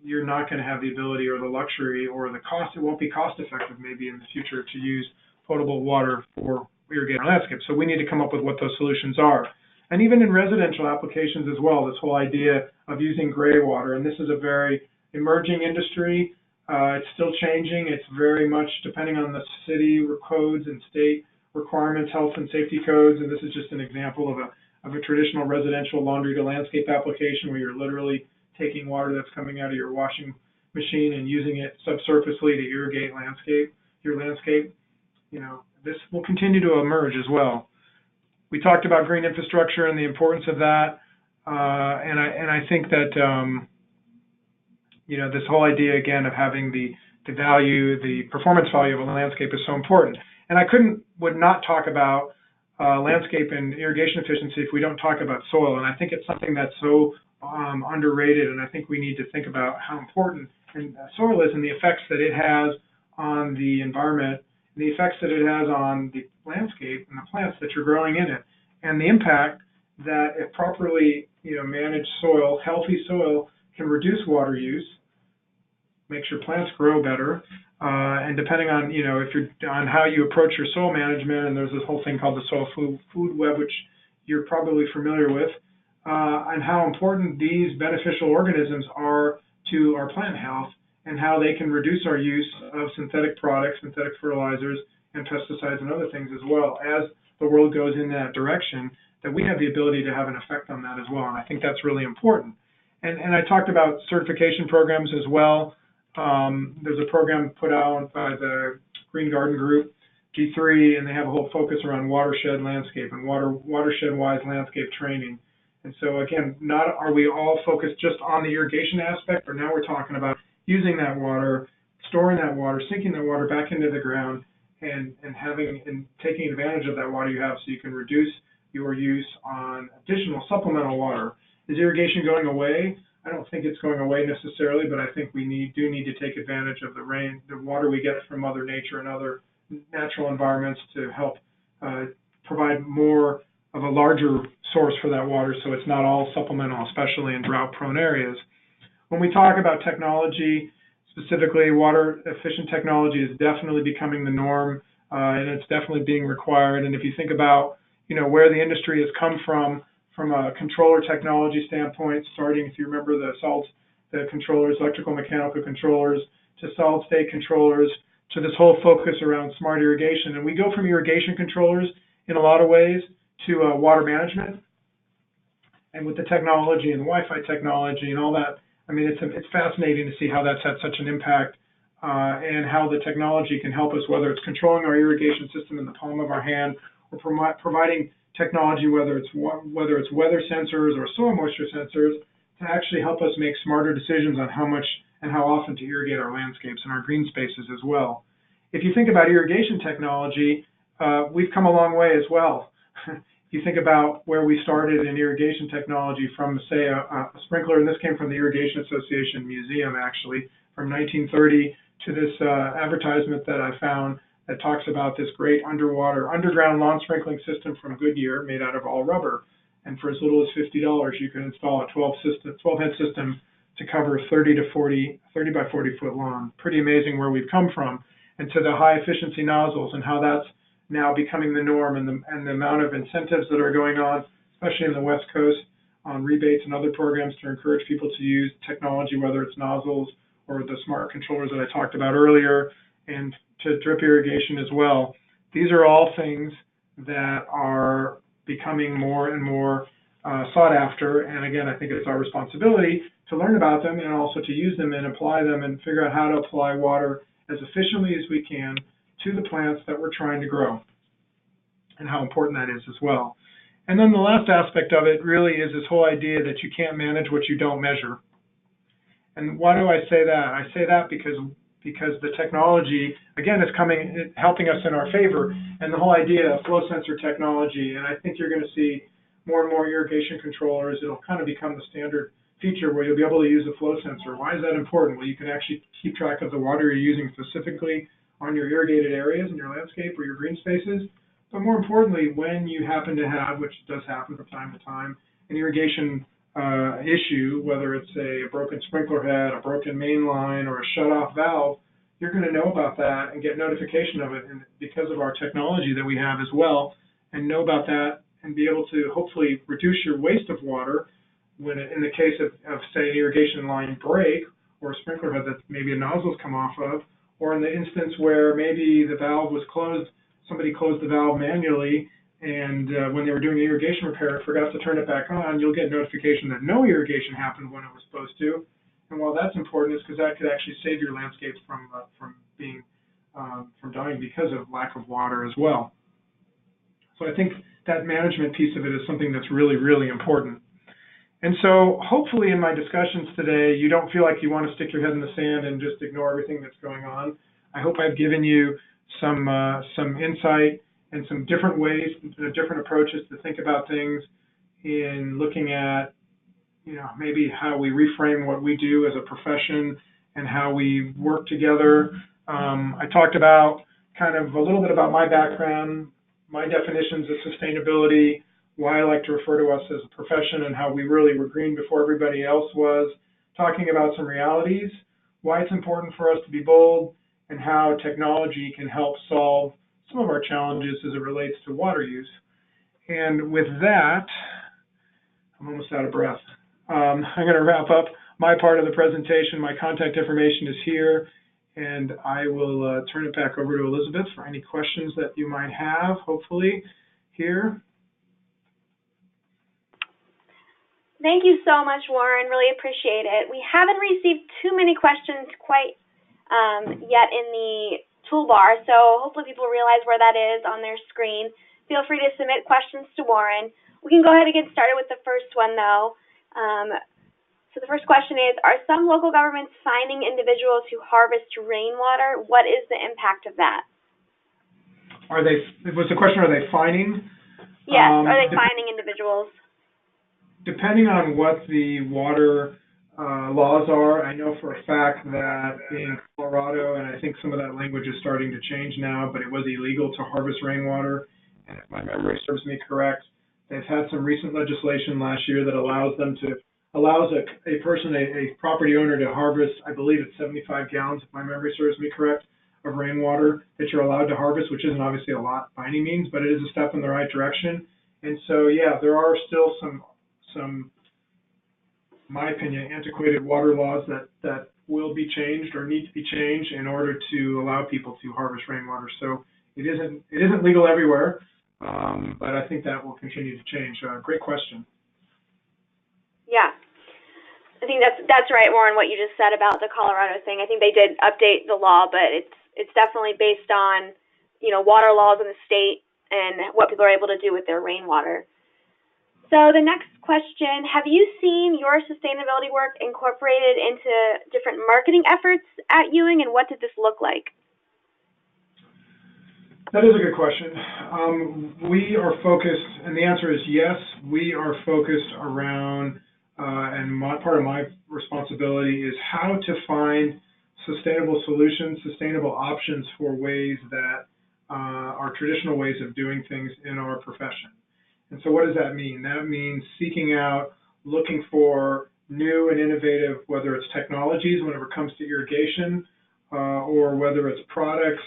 S2: you're not going to have the ability or the luxury or the cost. It won't be cost effective maybe in the future to use potable water for irrigating our landscape. So we need to come up with what those solutions are. And even in residential applications as well, this whole idea of using gray water, and this is a very emerging industry. It's still changing. It's very much depending on the city codes and state requirements, health and safety codes. And this is just an example of a traditional residential laundry to landscape application where you're literally taking water that's coming out of your washing machine and using it subsurfacely to irrigate your landscape. This will continue to emerge as well. We talked about green infrastructure and the importance of that, and I think that this whole idea again of having the performance value of a landscape is so important. And I would not talk about landscape and irrigation efficiency if we don't talk about soil. And I think it's something that's so underrated, and I think we need to think about how important soil is and the effects that it has on the environment, the effects that it has on the landscape and the plants that you're growing in it, and the impact that if properly managed soil, healthy soil, can reduce water use, makes your plants grow better, and depending on on how you approach your soil management, and there's this whole thing called the soil food web, which you're probably familiar with, and how important these beneficial organisms are to our plant health, and how they can reduce our use of synthetic products, synthetic fertilizers, and pesticides and other things as well. As the world goes in that direction, that we have the ability to have an effect on that as well. And I think that's really important. And I talked about certification programs as well. There's a program put out by the Green Garden Group, G3, and they have a whole focus around watershed landscape and watershed-wise landscape training. And so again, not are we all focused just on the irrigation aspect, but now we're talking about using that water, storing that water, sinking that water back into the ground, and taking advantage of that water you have so you can reduce your use on additional supplemental water. Is irrigation going away? I don't think it's going away necessarily, but I think we do need to take advantage of the water we get from Mother Nature and other natural environments to help provide more of a larger source for that water so it's not all supplemental, especially in drought-prone areas. When we talk about technology, specifically water efficient technology is definitely becoming the norm, and it's definitely being required. And if you think about, where the industry has come from a controller technology standpoint, starting, if you remember the controllers, electrical mechanical controllers, to solid state controllers, to this whole focus around smart irrigation. And we go from irrigation controllers in a lot of ways to water management. And with the technology and Wi-Fi technology and all that, it's fascinating to see how that's had such an impact and how the technology can help us, whether it's controlling our irrigation system in the palm of our hand or providing technology, whether it's weather sensors or soil moisture sensors, to actually help us make smarter decisions on how much and how often to irrigate our landscapes and our green spaces as well. If you think about irrigation technology, we've come a long way as well. If you think about where we started in irrigation technology from, say, a sprinkler, and this came from the Irrigation Association Museum, actually, from 1930 to this advertisement that I found that talks about this great underground lawn sprinkling system from Goodyear made out of all rubber. And for as little as $50, you can install a 12-head system to cover 30 by 40 foot lawn. Pretty amazing where we've come from. And to the high efficiency nozzles and how that's now becoming the norm, and the amount of incentives that are going on, especially in the West Coast, on rebates and other programs to encourage people to use technology, whether it's nozzles or the smart controllers that I talked about earlier, and to drip irrigation as well. These are all things that are becoming more and more sought after. And again, I think it's our responsibility to learn about them and also to use them and apply them and figure out how to apply water as efficiently as we can to the plants that we're trying to grow, and how important that is as well. And then the last aspect of it really is this whole idea that you can't manage what you don't measure. And why do I say that? I say that because the technology, again, is helping us in our favor, and the whole idea of flow sensor technology. And I think you're going to see more and more irrigation controllers. It'll kind of become the standard feature where you'll be able to use a flow sensor. Why is that important? Well, you can actually keep track of the water you're using specifically on your irrigated areas in your landscape or your green spaces. But more importantly, when you happen to have, which does happen from time to time, an irrigation issue, whether it's a broken sprinkler head, a broken main line, or a shut-off valve, you're going to know about that and get notification of it, and because of our technology that we have as well, and know about that and be able to hopefully reduce your waste of water when, in the case of say, an irrigation line break or a sprinkler head that maybe a nozzle's come off of, or in the instance where maybe the valve was closed, somebody closed the valve manually, and when they were doing the irrigation repair, forgot to turn it back on, you'll get notification that no irrigation happened when it was supposed to. And while that's important, it's because that could actually save your landscapes from dying because of lack of water as well. So I think that management piece of it is something that's really, really important. And so hopefully in my discussions today, you don't feel like you want to stick your head in the sand and just ignore everything that's going on. I hope I've given you some insight and some different ways, different approaches to think about things in looking at, maybe how we reframe what we do as a profession and how we work together. I talked about kind of a little bit about my background, my definitions of sustainability, why I like to refer to us as a profession and how we really were green before everybody else was, talking about some realities, why it's important for us to be bold, and how technology can help solve some of our challenges as it relates to water use. And with that, I'm almost out of breath. I'm going to wrap up my part of the presentation. My contact information is here And I will turn it back over to Elizabeth for any questions that you might have, hopefully, here.
S1: Thank you so much, Warren. Really appreciate it. We haven't received too many questions quite yet in the toolbar, so hopefully people realize where that is on their screen. Feel free to submit questions to Warren. We can go ahead and get started with the first one, though. So the first question is, are some local governments fining individuals who harvest rainwater? What is the impact of that?
S2: Was the question, are they fining?
S1: Yes, are they fining individuals?
S2: Depending on what the water laws are, I know for a fact that in Colorado, and I think some of that language is starting to change now, but it was illegal to harvest rainwater. And if my memory serves me correct, they've had some recent legislation last year that allows a person, a property owner, to harvest, I believe it's 75 gallons, if my memory serves me correct, of rainwater that you're allowed to harvest, which isn't obviously a lot by any means, but it is a step in the right direction. And so, yeah, there are still some, in my opinion, antiquated water laws that will be changed or need to be changed in order to allow people to harvest rainwater. So it isn't legal everywhere, but I think that will continue to change. Great question.
S1: Yeah, I think that's right, Warren, what you just said about the Colorado thing. I think they did update the law, but it's definitely based on, water laws in the state and what people are able to do with their rainwater. So the next question, have you seen your sustainability work incorporated into different marketing efforts at Ewing, and what did this look like?
S2: That is a good question. We are focused, and the answer is yes, we are focused around, and part of my responsibility is how to find sustainable solutions, sustainable options for ways that are traditional ways of doing things in our profession. And so what does that mean? That means seeking out, looking for new and innovative, whether it's technologies whenever it comes to irrigation, or whether it's products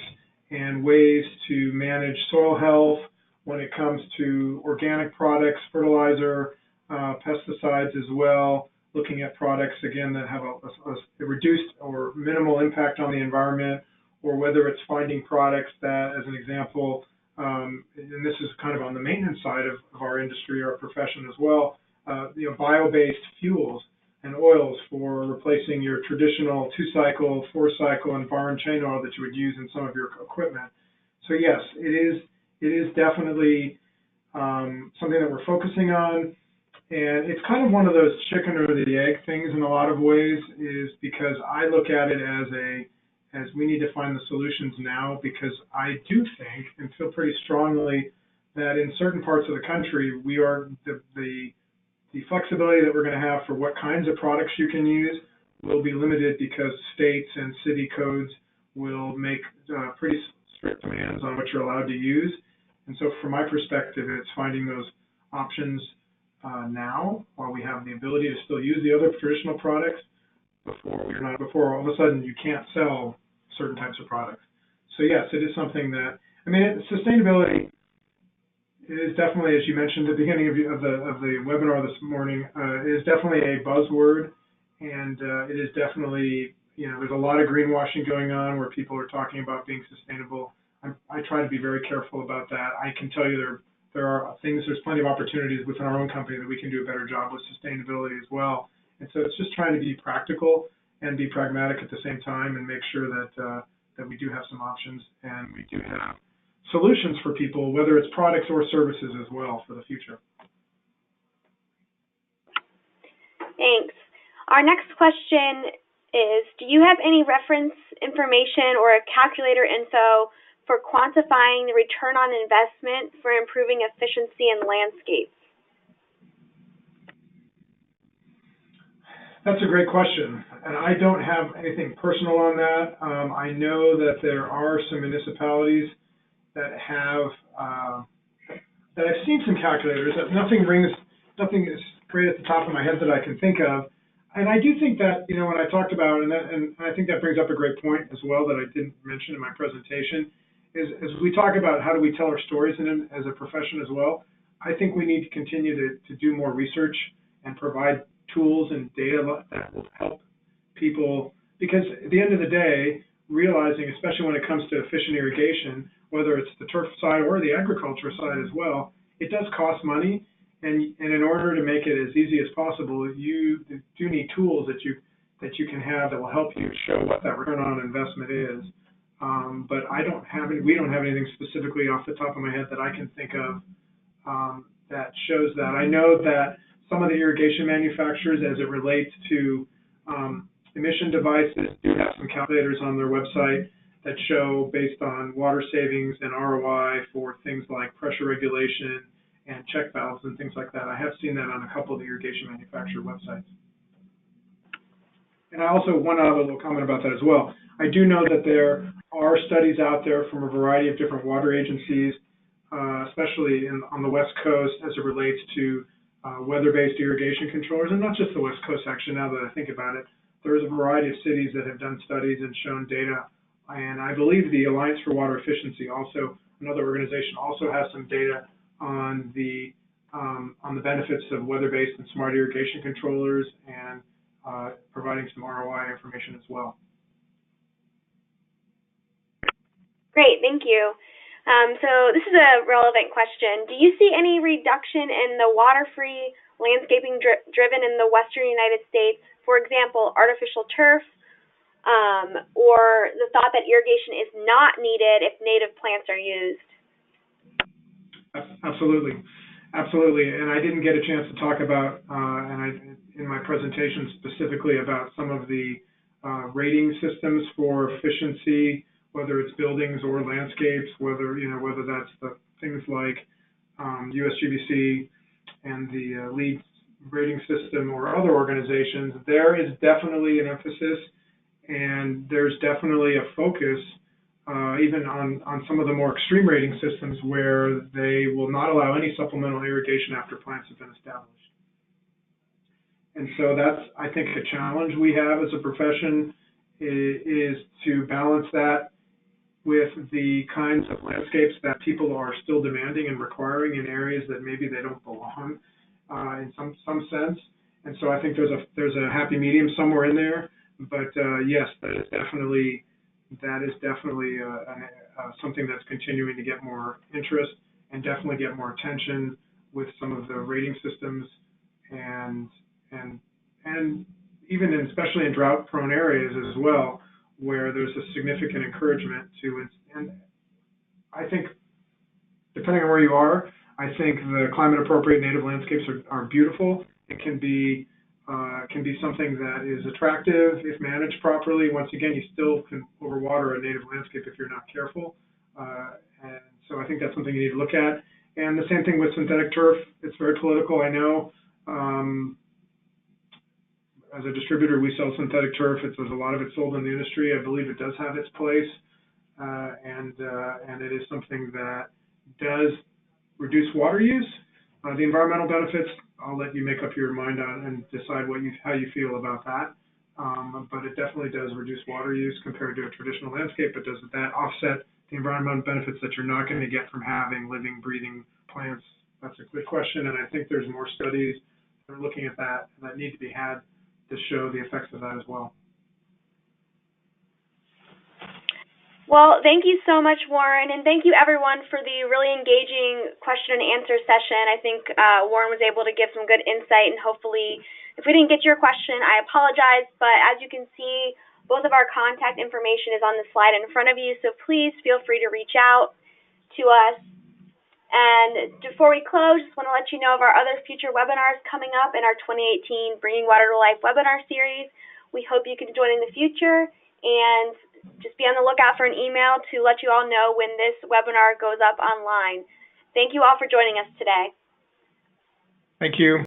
S2: and ways to manage soil health when it comes to organic products, fertilizer, pesticides as well, looking at products, again, that have a reduced or minimal impact on the environment, or whether it's finding products that, as an example, and this is kind of on the maintenance side of our industry, our profession as well, bio-based fuels and oils for replacing your traditional 2-cycle, 4-cycle, and bar and chain oil that you would use in some of your equipment. So yes, it is definitely something that we're focusing on, and it's kind of one of those chicken or the egg things in a lot of ways, is because I look at it as we need to find the solutions now, because I do think and feel pretty strongly that in certain parts of the country, we are the flexibility that we're going to have for what kinds of products you can use will be limited, because states and city codes will make pretty strict demands on what you're allowed to use. And so from my perspective, it's finding those options now, while we have the ability to still use the other traditional products, before all of a sudden you can't sell certain types of products. So yes, it is something that, sustainability is definitely, as you mentioned at the beginning of the webinar this morning, is definitely a buzzword, and it is definitely, there's a lot of greenwashing going on where people are talking about being sustainable. I try to be very careful about that. I can tell you there's plenty of opportunities within our own company that we can do a better job with sustainability as well. And so it's just trying to be practical and be pragmatic at the same time, and make sure that we do have some options and we do have solutions for people, whether it's products or services as well, for the future.
S1: Thanks. Our next question is, do you have any reference information or a calculator info for quantifying the return on investment for improving efficiency in landscapes? That's
S2: a great question, and I don't have anything personal on that. I know that there are some municipalities that have, that I've seen some calculators, that nothing is great at the top of my head that I can think of. And I do think that, when I talked about, and I think that brings up a great point as well that I didn't mention in my presentation, is as we talk about how do we tell our stories as a profession as well, I think we need to continue to do more research and provide tools and data that will help people, because at the end of the day, realizing, especially when it comes to efficient irrigation, whether it's the turf side or the agriculture side as well, it does cost money. And in order to make it as easy as possible, you do need tools that you can have that will help you show what that return on investment is. But we don't have anything specifically off the top of my head that I can think of that shows that. I know that some of the irrigation manufacturers, as it relates to emission devices, do have some calculators on their website that show, based on water savings and ROI, for things like pressure regulation and check valves and things like that. I have seen that on a couple of the irrigation manufacturer websites. And I also, one other little comment about that as well. I do know that there are studies out there from a variety of different water agencies, especially on the West Coast, as it relates to weather-based irrigation controllers, and not just the West Coast, actually, now that I think about it. There's a variety of cities that have done studies and shown data, and I believe the Alliance for Water Efficiency, also another organization, also has some data on the benefits of weather-based and smart irrigation controllers, and providing some ROI information as well.
S1: Great, thank you. So this is a relevant question. Do you see any reduction in the water-free landscaping driven in the western United States? For example, artificial turf, or the thought that irrigation is not needed if native plants are used?
S2: Absolutely, absolutely. And I didn't get a chance to talk about, in my presentation specifically, about some of the rating systems for efficiency, whether it's buildings or landscapes, whether that's the things like USGBC and the LEED rating system or other organizations. There is definitely an emphasis, and there's definitely a focus even on some of the more extreme rating systems, where they will not allow any supplemental irrigation after plants have been established. And so that's, I think, a challenge we have as a profession, is to balance that with the kinds of landscapes that people are still demanding and requiring in areas that maybe they don't belong in some sense. And so I think there's a happy medium somewhere in there. But yes, that is definitely something that's continuing to get more interest and definitely get more attention with some of the rating systems, and even especially in drought-prone areas as well, where there's a significant encouragement to it. And I think, depending on where you are, I think the climate-appropriate native landscapes are beautiful. It can be something that is attractive if managed properly. Once again, you still can overwater a native landscape if you're not careful. And so I think that's something you need to look at. And the same thing with synthetic turf. It's very political, I know. As a distributor, we sell synthetic turf. There's a lot of it sold in the industry. I believe it does have its place, and it is something that does reduce water use. The environmental benefits, I'll let you make up your mind on and decide how you feel about that. But it definitely does reduce water use compared to a traditional landscape. But does that offset the environmental benefits that you're not going to get from having living, breathing plants? That's a good question, and I think there's more studies that are looking at that need to be had to show the effects of that as well.
S1: Well, thank you so much, Warren, and thank you everyone for the really engaging question and answer session. I think Warren was able to give some good insight, and hopefully, if we didn't get to your question, I apologize, but as you can see, both of our contact information is on the slide in front of you, so please feel free to reach out to us. And before we close, just want to let you know of our other future webinars coming up in our 2018 Bringing Water to Life webinar series. We hope you can join in the future, and just be on the lookout for an email to let you all know when this webinar goes up online. Thank you all for joining us today.
S2: Thank you.